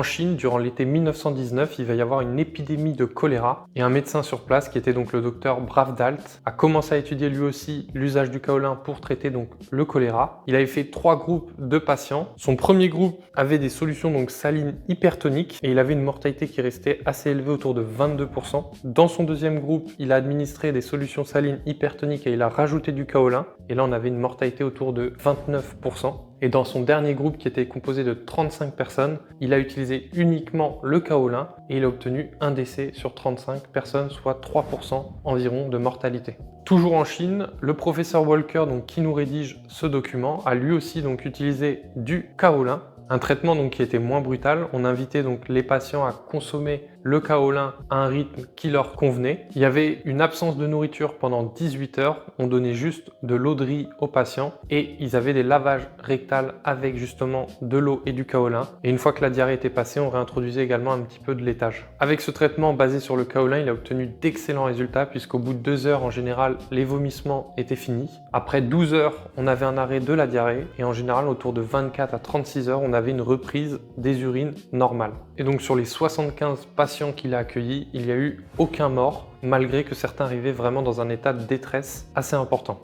En Chine, durant l'été 1919, il va y avoir une épidémie de choléra et un médecin sur place, qui était donc le docteur Bravdalt, a commencé à étudier lui aussi l'usage du kaolin pour traiter donc le choléra. Il avait fait 3 groupes de patients. Son premier groupe avait des solutions donc salines hypertoniques et il avait une mortalité qui restait assez élevée, autour de 22%. Dans son deuxième groupe, il a administré des solutions salines hypertoniques et il a rajouté du kaolin. Et là, on avait une mortalité autour de 29%. Et dans son dernier groupe, qui était composé de 35 personnes, il a utilisé uniquement le kaolin et il a obtenu un décès sur 35 personnes, soit 3% environ de mortalité. Toujours en Chine, le professeur Walker, donc, qui nous rédige ce document, a lui aussi donc utilisé du kaolin. Un traitement donc qui était moins brutal. On invitait donc les patients à consommer le kaolin à un rythme qui leur convenait. Il y avait une absence de nourriture pendant 18 heures. On donnait juste de l'eau de riz aux patients et ils avaient des lavages rectals avec justement de l'eau et du kaolin. Et une fois que la diarrhée était passée, on réintroduisait également un petit peu de laitage. Avec ce traitement basé sur le kaolin, il a obtenu d'excellents résultats, puisqu'au bout de 2 heures, en général, les vomissements étaient finis. Après 12 heures, on avait un arrêt de la diarrhée et en général, autour de 24 à 36 heures, on avait une reprise des urines normales. Et donc sur les 75 patients qu'il a accueillis, il n'y a eu aucun mort, malgré que certains arrivaient vraiment dans un état de détresse assez important.